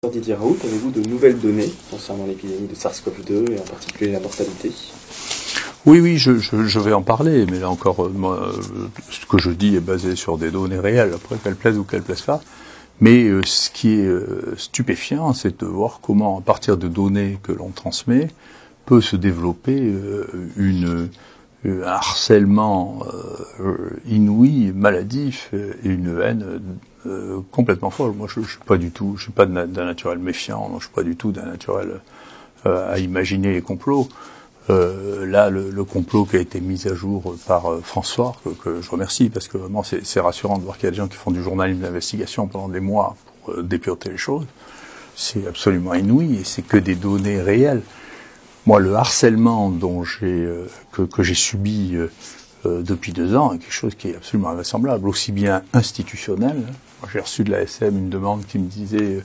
Didier Raoult, avez-vous de nouvelles données concernant l'épidémie de SARS-CoV-2 et en particulier la mortalité? Oui, je vais en parler, mais là encore, moi, ce que je dis est basé sur des données réelles, après qu'elles plaisent ou qu'elles plaisent pas. Mais ce qui est stupéfiant, c'est de voir comment, à partir de données que l'on transmet, peut se développer un harcèlement inouï, maladif, et une haine complètement folle. Moi, je suis pas d'un naturel méfiant, je suis pas du tout d'un naturel à imaginer les complots. Là, le complot qui a été mis à jour par François, que je remercie, parce que vraiment c'est rassurant de voir qu'il y a des gens qui font du journalisme d'investigation pendant des mois pour dépiauter les choses. C'est absolument inouï et c'est que des données réelles. Moi, le harcèlement que j'ai subi depuis 2 ans est quelque chose qui est absolument invraisemblable, aussi bien institutionnel. Moi, j'ai reçu de la SM une demande qui me disait,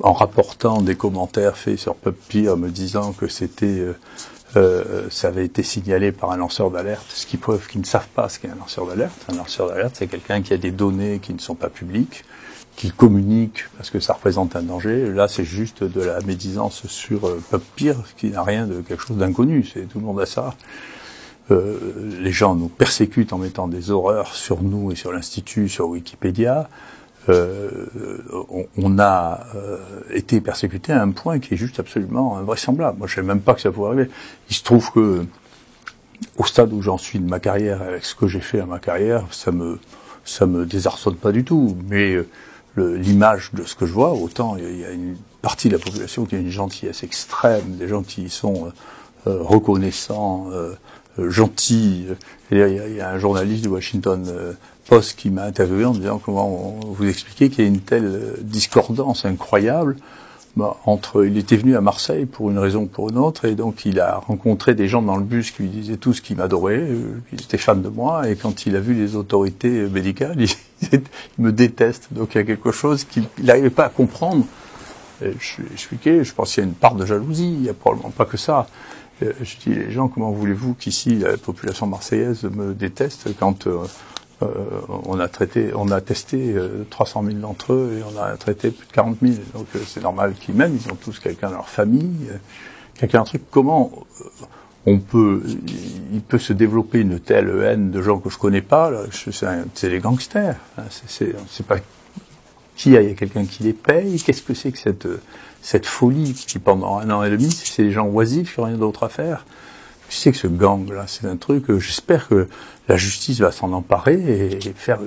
en rapportant des commentaires faits sur PubPeer, me disant que ça avait été signalé par un lanceur d'alerte, ce qui prouve qu'ils ne savent pas ce qu'est un lanceur d'alerte. Un lanceur d'alerte, c'est quelqu'un qui a des données qui ne sont pas publiques, qui communique parce que ça représente un danger. Là, c'est juste de la médisance sur PubPeer, qui n'a rien de quelque chose d'inconnu. Tout le monde a ça. Les gens nous persécutent en mettant des horreurs sur nous et sur l'Institut, sur Wikipédia. On a été persécuté à un point qui est juste absolument invraisemblable. Moi, je ne savais même pas que ça pouvait arriver. Il se trouve que, au stade où j'en suis de ma carrière, avec ce que j'ai fait à ma carrière, ça me désarçonne pas du tout. Mais l'image de ce que je vois, autant il y a une partie de la population qui a une gentillesse extrême, des gens qui sont reconnaissants, gentils. Il y a un journaliste du Washington Post qui m'a interviewé en me disant comment vous expliquez qu'il y a une telle discordance incroyable entre. Il était venu à Marseille pour une raison ou pour une autre, et donc il a rencontré des gens dans le bus qui lui disaient tous qu'ils m'adoraient, qu'ils étaient fans de moi, et quand il a vu les autorités médicales, il me déteste. Donc il y a quelque chose qu'il n'arrivait pas à comprendre. Et je lui ai expliqué, je pense qu'il y a une part de jalousie, il n'y a probablement pas que ça. Je dis, les gens, comment voulez-vous qu'ici la population marseillaise me déteste quand on a testé 300 000 d'entre eux et on a traité plus de 40 000. Donc c'est normal qu'ils m'aiment, ils ont tous quelqu'un dans leur famille, quelqu'un un truc. Comment il peut se développer une telle haine de gens que je connais pas, là, c'est les gangsters. Hein, c'est pas il y a quelqu'un qui les paye. Qu'est-ce que c'est que cette folie qui pendant 1 an et demi, c'est des gens oisifs qui n'ont rien d'autre à faire. Tu sais que ce gang-là, c'est un truc, j'espère que la justice va s'en emparer et faire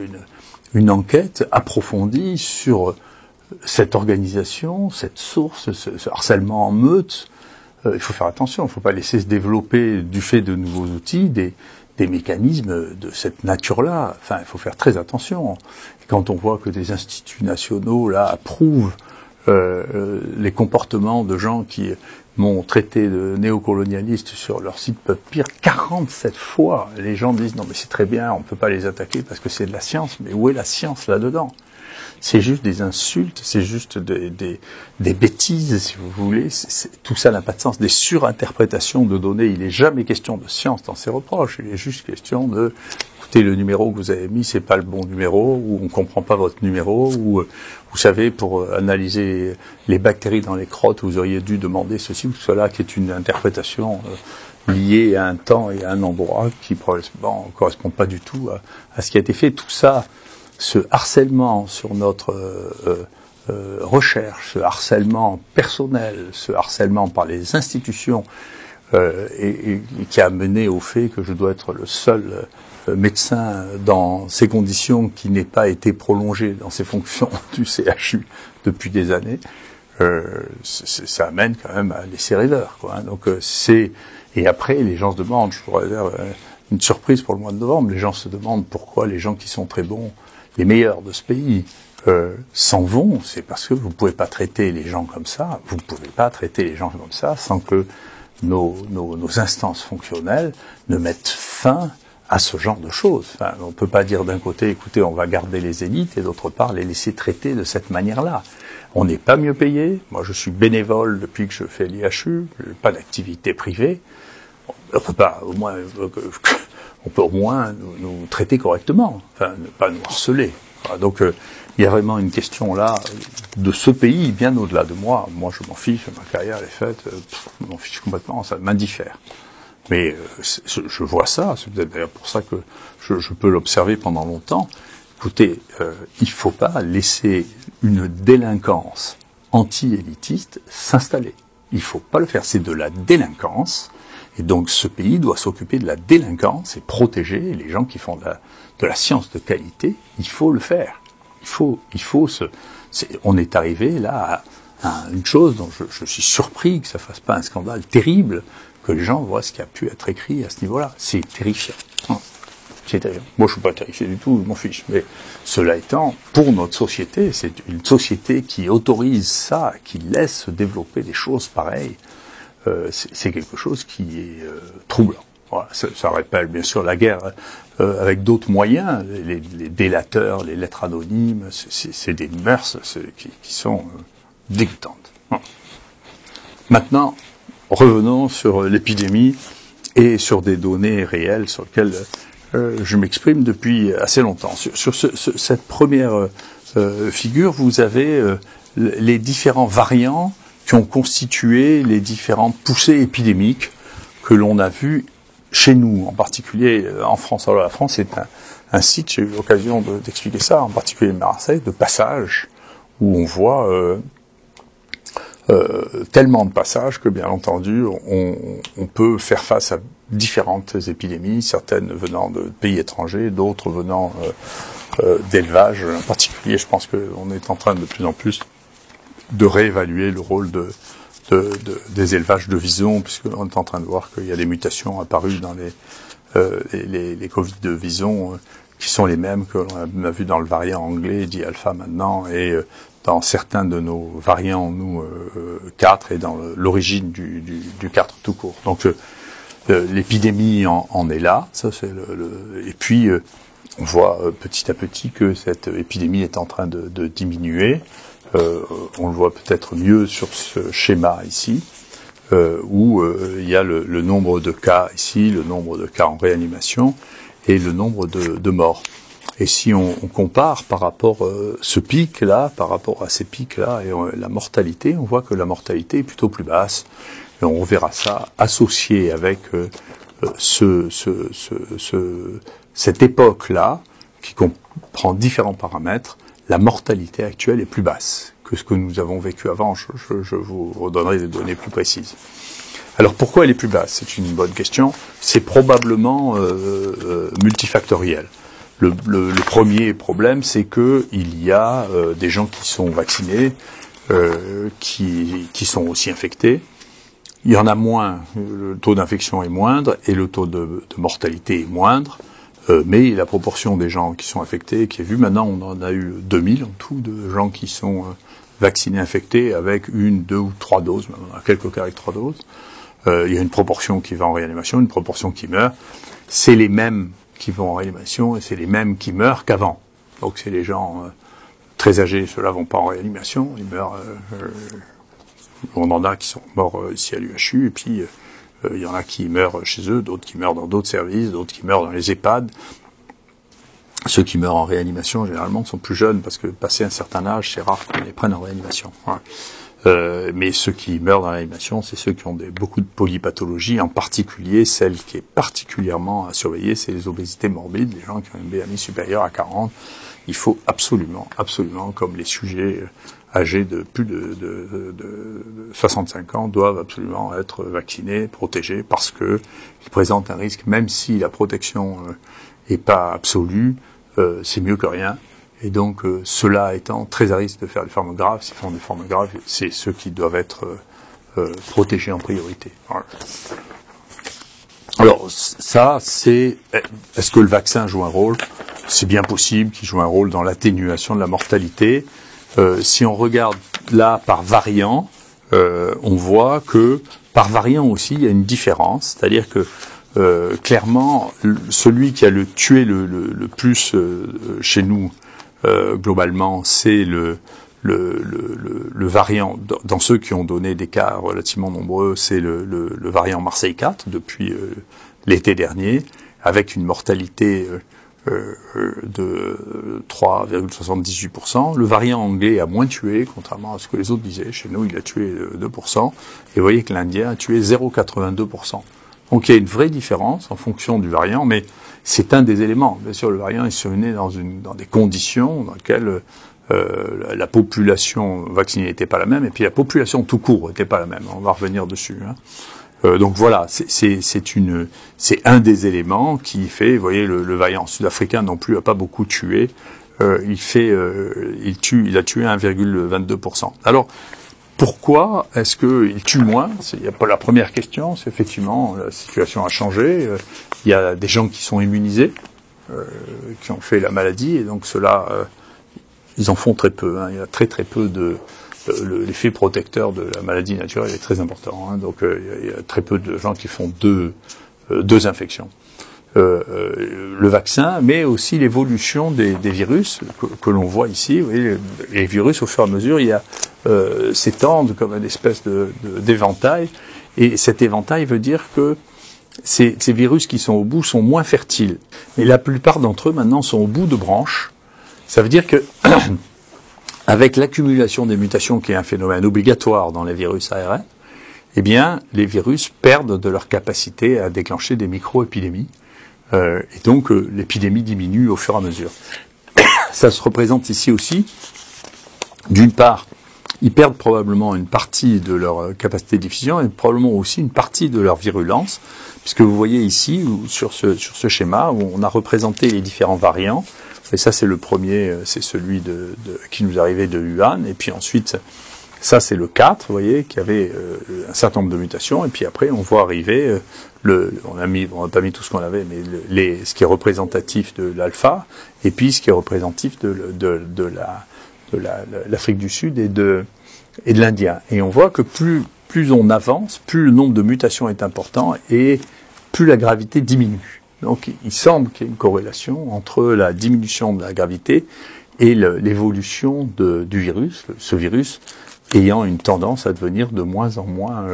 une enquête approfondie sur cette organisation, cette source, ce harcèlement en meute. Il faut faire attention, il ne faut pas laisser se développer du fait de nouveaux outils des mécanismes de cette nature-là. Enfin, il faut faire très attention. Et quand on voit que des instituts nationaux là approuvent les comportements de gens qui m'ont traité de néocolonialiste sur leur site PubPeer 47 fois. Les gens disent non mais c'est très bien, on peut pas les attaquer parce que c'est de la science, mais où est la science là-dedans? C'est juste des insultes, c'est juste des bêtises, si vous voulez. Tout ça n'a pas de sens. Des surinterprétations de données. Il n'est jamais question de science dans ces reproches. Il est juste question de, écoutez, le numéro que vous avez mis, c'est pas le bon numéro, ou on comprend pas votre numéro, ou vous savez, pour analyser les bactéries dans les crottes, vous auriez dû demander ceci ou cela, qui est une interprétation liée à un temps et à un endroit qui probablement ne correspond pas du tout à ce qui a été fait. Tout ça, ce harcèlement sur notre recherche, ce harcèlement personnel, ce harcèlement par les institutions, et qui a mené au fait que je dois être le seul médecin dans ces conditions qui n'ait pas été prolongé dans ses fonctions du CHU depuis des années, ça amène quand même à laisser rêveur, quoi. Hein. Donc et après les gens se demandent, je pourrais dire une surprise pour le mois de novembre, les gens se demandent pourquoi les gens qui sont très bons, les meilleurs de ce pays, s'en vont. C'est parce que vous pouvez pas traiter les gens comme ça. Vous pouvez pas traiter les gens comme ça sans que nos instances fonctionnelles ne mettent fin à ce genre de choses. Enfin, on peut pas dire d'un côté, écoutez, on va garder les élites, et d'autre part, les laisser traiter de cette manière-là. On n'est pas mieux payé. Moi, je suis bénévole depuis que je fais l'IHU. J'ai pas d'activité privée. On peut pas, au moins nous traiter correctement. Enfin, ne pas nous harceler. Voilà, donc il y a vraiment une question là de ce pays bien au-delà de moi. Moi, je m'en fiche, ma carrière elle est faite, je m'en fiche complètement, ça m'indiffère. Mais je vois ça, c'est peut-être d'ailleurs pour ça que je peux l'observer pendant longtemps. Écoutez, il faut pas laisser une délinquance anti-élitiste s'installer. Il faut pas le faire, c'est de la délinquance. Et donc ce pays doit s'occuper de la délinquance et protéger les gens qui font de la science de qualité. Il faut le faire. On est arrivé là à une chose dont je suis surpris que ça fasse pas un scandale terrible, que les gens voient ce qui a pu être écrit à ce niveau-là. C'est terrifiant. C'est terrifiant. Moi, je suis pas terrifié du tout, je m'en fiche. Mais cela étant, pour notre société, c'est une société qui autorise ça, qui laisse se développer des choses pareilles. C'est quelque chose qui est troublant. Voilà, ça rappelle bien sûr la guerre avec d'autres moyens, les délateurs, les lettres anonymes, c'est des mœurs qui sont dégoûtantes. Voilà. Maintenant, revenons sur l'épidémie et sur des données réelles sur lesquelles je m'exprime depuis assez longtemps. Sur cette première figure, vous avez les différents variants qui ont constitué les différentes poussées épidémiques que l'on a vues chez nous, en particulier en France. Alors la France est un site, j'ai eu l'occasion d'expliquer ça, en particulier Marseille, de passage, où on voit tellement de passages que, bien entendu, on peut faire face à différentes épidémies, certaines venant de pays étrangers, d'autres venant d'élevage. En particulier, je pense qu'on est en train de plus en plus de réévaluer le rôle des élevages de visons, puisqu'on est en train de voir qu'il y a des mutations apparues dans les Covid de visons qui sont les mêmes que l'on a vu dans le variant anglais, dit alpha maintenant, et dans certains de nos variants, nous, 4, et dans l'origine du 4 tout court. Donc l'épidémie en est là, ça c'est et puis on voit petit à petit que cette épidémie est en train de diminuer. On le voit peut-être mieux sur ce schéma ici, où il y a le nombre de cas ici, le nombre de cas en réanimation et le nombre de morts. Et si on compare par rapport ce pic-là, par rapport à ces pics-là et la mortalité, on voit que la mortalité est plutôt plus basse. Et on verra ça associé avec cette époque-là, qui comprend différents paramètres. La mortalité actuelle est plus basse que ce que nous avons vécu avant. Je vous redonnerai des données plus précises. Alors pourquoi elle est plus basse? C'est une bonne question. C'est probablement multifactoriel. Le premier problème, c'est que il y a des gens qui sont vaccinés, qui sont aussi infectés. Il y en a moins, le taux d'infection est moindre et le taux de mortalité est moindre. Mais la proportion des gens qui sont infectés, qui est vue, maintenant on en a eu 2000 en tout, de gens qui sont vaccinés, infectés, avec 1, 2 ou 3 doses, on a quelques cas avec 3 doses. Il y a une proportion qui va en réanimation, une proportion qui meurt. C'est les mêmes qui vont en réanimation et c'est les mêmes qui meurent qu'avant. Donc c'est les gens très âgés, ceux-là vont pas en réanimation, ils meurent. On en a qui sont morts ici à l'UHU, et puis il y en a qui meurent chez eux, d'autres qui meurent dans d'autres services, d'autres qui meurent dans les EHPAD. Ceux qui meurent en réanimation, généralement, sont plus jeunes, parce que passé un certain âge, c'est rare qu'on les prenne en réanimation. Ouais. Mais ceux qui meurent dans la réanimation, c'est ceux qui ont beaucoup de polypathologies, en particulier celle qui est particulièrement à surveiller, c'est les obésités morbides, les gens qui ont une BMI supérieure à 40. Il faut absolument, comme les sujets âgés de plus de 65 ans doivent absolument être vaccinés, protégés, parce que ils présentent un risque, même si la protection est pas absolue, c'est mieux que rien. Et donc, ceux-là étant très à risque de faire des formes graves, s'ils font des formes graves, c'est ceux qui doivent être protégés en priorité. Voilà. Alors, ça, c'est... Est-ce que le vaccin joue un rôle? C'est bien possible qu'il joue un rôle dans l'atténuation de la mortalité. Si on regarde là par variant, on voit que par variant aussi, il y a une différence. C'est-à-dire que clairement, celui qui a tué le plus chez nous, globalement, c'est le variant, dans ceux qui ont donné des cas relativement nombreux, c'est le variant Marseille 4 depuis l'été dernier, avec une mortalité de 3,78%. Le variant anglais a moins tué, contrairement à ce que les autres disaient. Chez nous, il a tué 2%. Et vous voyez que l'Indien a tué 0,82%. Donc il y a une vraie différence en fonction du variant, mais c'est un des éléments. Bien sûr, le variant est survenu dans des conditions dans lesquelles la population vaccinée n'était pas la même, et puis la population tout court n'était pas la même. On va revenir dessus. Donc voilà, c'est un des éléments qui fait, vous voyez, le variant sud-africain non plus a pas beaucoup tué. Il a tué 1,22%. Alors, pourquoi est-ce qu'il tue moins? Il y a pas la première question, c'est effectivement la situation a changé. Il y a des gens qui sont immunisés, qui ont fait la maladie, et donc ceux-là, ils en font très peu. Il y a très peu de l'effet protecteur de la maladie naturelle est très important. Donc il y a très peu de gens qui font deux infections. Le vaccin, mais aussi l'évolution des virus que l'on voit ici. Vous voyez, les virus, au fur et à mesure, s'étendent comme une espèce d'éventail. Et cet éventail veut dire que ces virus qui sont au bout sont moins fertiles. Mais la plupart d'entre eux, maintenant, sont au bout de branches. Ça veut dire que, avec l'accumulation des mutations, qui est un phénomène obligatoire dans les virus ARN, eh bien, les virus perdent de leur capacité à déclencher des micro-épidémies. Et donc, l'épidémie diminue au fur et à mesure. Ça se représente ici aussi. D'une part, ils perdent probablement une partie de leur capacité de diffusion et probablement aussi une partie de leur virulence, puisque vous voyez ici, sur ce schéma, où on a représenté les différents variants. Et ça, c'est le premier, c'est celui qui nous arrivait de Wuhan. Et puis ensuite, ça, c'est le 4, vous voyez, qui avait un certain nombre de mutations. Et puis après, on voit arriver on n'a pas mis tout ce qu'on avait, mais ce qui est représentatif de l'alpha, et puis ce qui est représentatif de l'Afrique du Sud et de l'Indien. Et on voit que plus on avance, plus le nombre de mutations est important et plus la gravité diminue. Donc il semble qu'il y ait une corrélation entre la diminution de la gravité et l'évolution du virus, ce virus ayant une tendance à devenir de moins en moins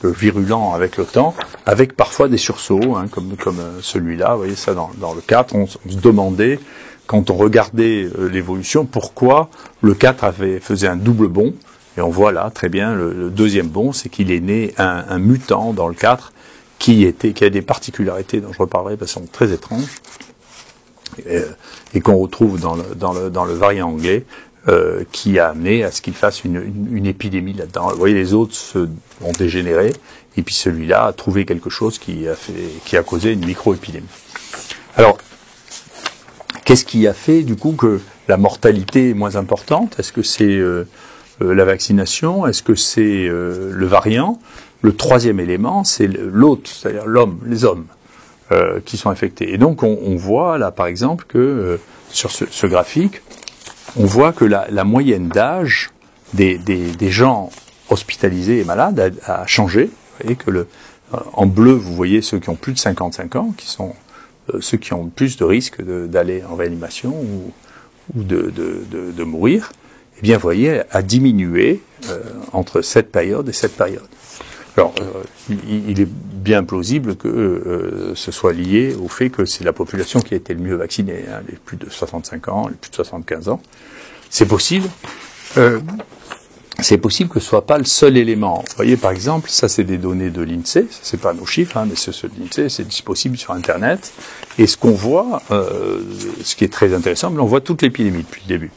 virulent avec le temps, avec parfois des sursauts, comme celui-là. Vous voyez ça dans le 4, on se demandait, quand on regardait l'évolution, pourquoi le 4 faisait un double bond. Et on voit là très bien le deuxième bond, c'est qu'il est né un mutant dans le 4 qui a des particularités dont je reparlerai parce qu'elles sont très étranges et qu'on retrouve dans le variant anglais. Qui a amené à ce qu'il fasse une épidémie là-dedans. Vous voyez, les autres ont dégénéré, et puis celui-là a trouvé quelque chose qui a causé une micro-épidémie. Alors, qu'est-ce qui a fait, du coup, que la mortalité est moins importante? Est-ce que c'est la vaccination? Est-ce que c'est le variant? Le troisième élément, c'est l'hôte, c'est-à-dire les hommes, qui sont infectés. Et donc, on voit, là, par exemple, que sur ce graphique, on voit que la moyenne d'âge des gens hospitalisés et malades a changé. Vous voyez que en bleu, vous voyez ceux qui ont plus de 55 ans, qui sont ceux qui ont plus de risques d'aller en réanimation ou de mourir. Eh bien, vous voyez, a diminué entre cette période et cette période. Alors, il est bien plausible que ce soit lié au fait que c'est la population qui a été le mieux vaccinée, les plus de 65 ans, les plus de 75 ans. C'est possible. C'est possible que ce soit pas le seul élément. Vous voyez, par exemple, ça c'est des données de l'INSEE, ça c'est pas nos chiffres, mais c'est ceux de l'INSEE, c'est disponible sur Internet. Et ce qu'on voit, ce qui est très intéressant, on voit toute l'épidémie depuis le début.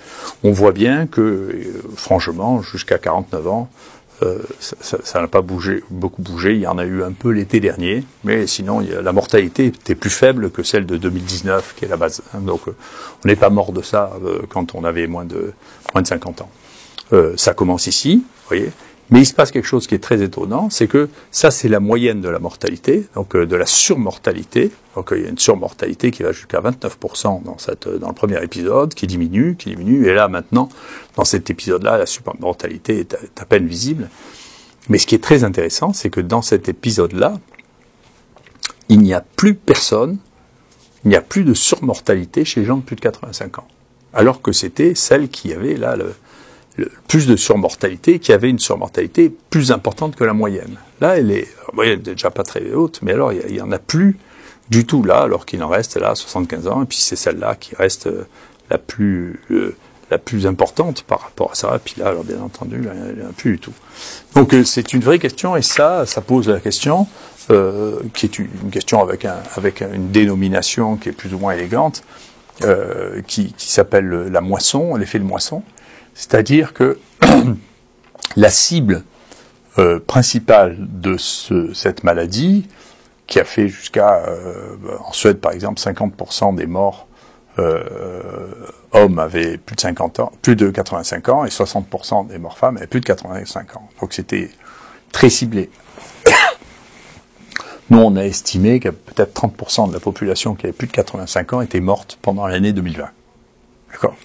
On voit bien que, franchement, jusqu'à 49 ans, ça n'a pas beaucoup bougé. Il y en a eu un peu l'été dernier, mais sinon la mortalité était plus faible que celle de 2019, qui est la base. Donc on n'est pas mort de ça quand on avait moins de 50 ans. Ça commence ici, vous voyez. Mais il se passe quelque chose qui est très étonnant, c'est que ça c'est la moyenne de la mortalité, donc de la surmortalité. Donc il y a une surmortalité qui va jusqu'à 29% dans le premier épisode, qui diminue, et là maintenant, dans cet épisode-là, la surmortalité est à peine visible. Mais ce qui est très intéressant, c'est que dans cet épisode-là, il n'y a plus personne, il n'y a plus de surmortalité chez les gens de plus de 85 ans. Alors que c'était celle qui avait là plus de surmortalité, qui avait une surmortalité plus importante que la moyenne. Là, la moyenne n'est déjà pas très haute, mais alors il y en a plus du tout là, alors qu'il en reste là 75 ans, et puis c'est celle-là qui reste la plus importante par rapport à ça. Et puis là, alors bien entendu, là, il n'y en a plus du tout. Donc c'est une vraie question, et ça pose la question, qui est une question avec une dénomination qui est plus ou moins élégante, qui s'appelle la moisson, l'effet de moisson. C'est-à-dire que la cible principale de cette maladie, qui a fait jusqu'à, en Suède par exemple, 50% des morts hommes avaient plus de 50 ans, plus de 85 ans, et 60% des morts femmes avaient plus de 85 ans. Donc c'était très ciblé. Nous, on a estimé que peut-être 30% de la population qui avait plus de 85 ans était morte pendant l'année 2020. D'accord ?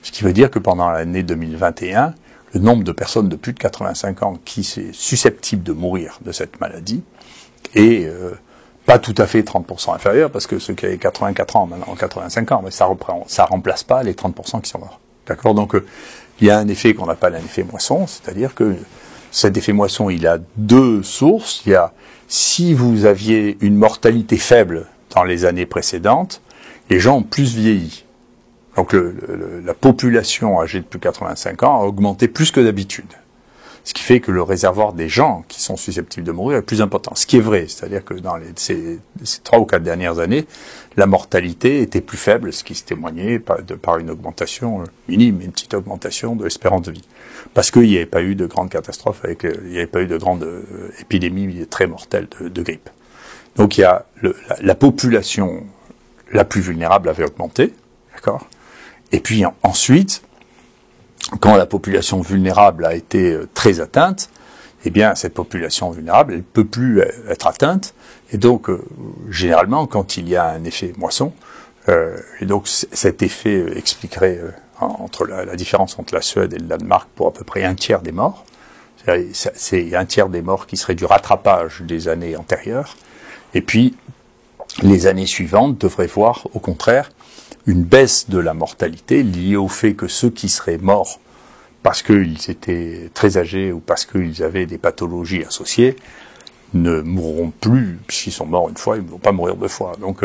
Ce qui veut dire que pendant l'année 2021, le nombre de personnes de plus de 85 ans qui sont susceptibles de mourir de cette maladie est pas tout à fait 30% inférieur, parce que ceux qui avaient 84 ans maintenant ont 85 ans, mais ça remplace pas les 30% qui sont morts. D'accord ? Donc il y a un effet qu'on appelle un effet moisson, c'est-à-dire que cet effet moisson, il a deux sources. Il y a, si vous aviez une mortalité faible dans les années précédentes, les gens ont plus vieilli. Donc la population âgée de plus de 85 ans a augmenté plus que d'habitude. Ce qui fait que le réservoir des gens qui sont susceptibles de mourir est plus important. Ce qui est vrai, c'est-à-dire que dans ces 3 ou 4 dernières années, la mortalité était plus faible, ce qui se témoignait par une augmentation minime, une petite augmentation de l'espérance de vie. Parce qu'il n'y avait pas eu de grande catastrophe, il n'y avait pas eu de grande épidémie très mortelle de grippe. Donc il y a la population la plus vulnérable avait augmenté, d'accord ? Et puis ensuite, quand la population vulnérable a été très atteinte, eh bien cette population vulnérable, elle ne peut plus être atteinte. Et donc, généralement, quand il y a un effet moisson, et donc cet effet expliquerait entre la différence entre la Suède et le Danemark pour à peu près un tiers des morts. C'est un tiers des morts qui serait du rattrapage des années antérieures. Et puis, les années suivantes devraient voir, au contraire, une baisse de la mortalité liée au fait que ceux qui seraient morts parce qu'ils étaient très âgés ou parce qu'ils avaient des pathologies associées ne mourront plus, puisqu'ils sont morts une fois, ils ne vont pas mourir 2 fois. Donc,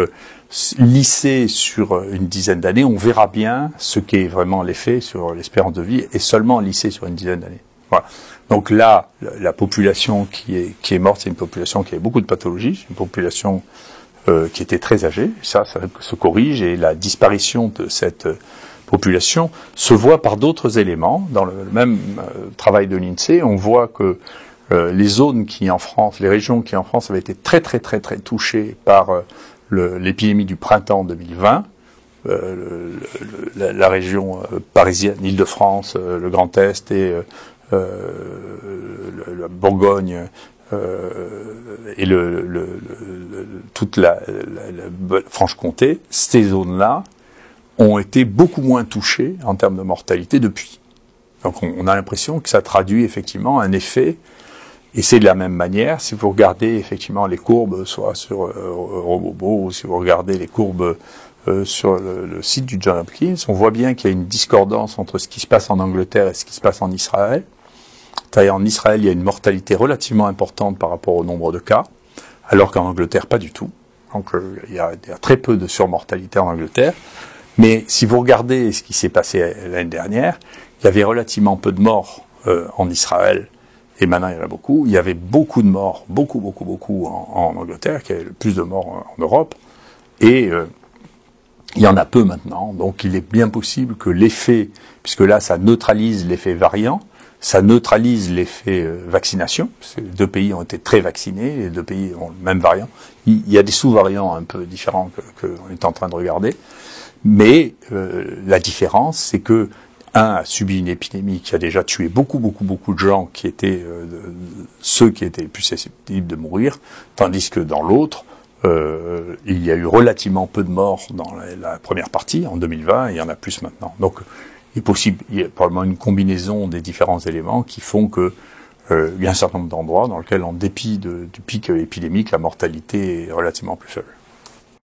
lissé sur une dizaine d'années, on verra bien ce qu'est vraiment l'effet sur l'espérance de vie, et seulement lissé sur une dizaine d'années. Voilà. Donc là, la population qui est morte, c'est une population qui avait beaucoup de pathologies, c'est une population qui était très âgée, ça se corrige, et la disparition de cette population se voit par d'autres éléments. Dans le même travail de l'INSEE, on voit que les zones qui en France, les régions qui en France avaient été très très très très touchées par l'épidémie du printemps 2020, la région parisienne, l'Île-de-France, le Grand Est et la Bourgogne, et toute la Franche-Comté, ces zones-là ont été beaucoup moins touchées en termes de mortalité depuis. Donc on a l'impression que ça traduit effectivement un effet, et c'est de la même manière, si vous regardez effectivement les courbes, soit sur Robobo, ou si vous regardez les courbes sur le site du Johns Hopkins, on voit bien qu'il y a une discordance entre ce qui se passe en Angleterre et ce qui se passe en Israël. C'est-à-dire en Israël, il y a une mortalité relativement importante par rapport au nombre de cas, alors qu'en Angleterre, pas du tout. Donc il y a très peu de surmortalité en Angleterre. Mais si vous regardez ce qui s'est passé l'année dernière, il y avait relativement peu de morts en Israël, et maintenant il y en a beaucoup. Il y avait beaucoup de morts, beaucoup en Angleterre, qui avait le plus de morts en Europe, et il y en a peu maintenant. Donc il est bien possible que l'effet, puisque là ça neutralise l'effet variant, ça neutralise l'effet vaccination, parce que les 2 pays ont été très vaccinés, les 2 pays ont le même variant. Il y a des sous-variants un peu différents qu'on est en train de regarder, mais la différence, c'est que un a subi une épidémie qui a déjà tué beaucoup de gens qui étaient ceux qui étaient les plus susceptibles de mourir, tandis que dans l'autre, il y a eu relativement peu de morts dans la première partie, en 2020, et il y en a plus maintenant. Donc, il y a probablement une combinaison des différents éléments qui font que il y a un certain nombre d'endroits dans lesquels, en dépit du pic épidémique, la mortalité est relativement plus faible.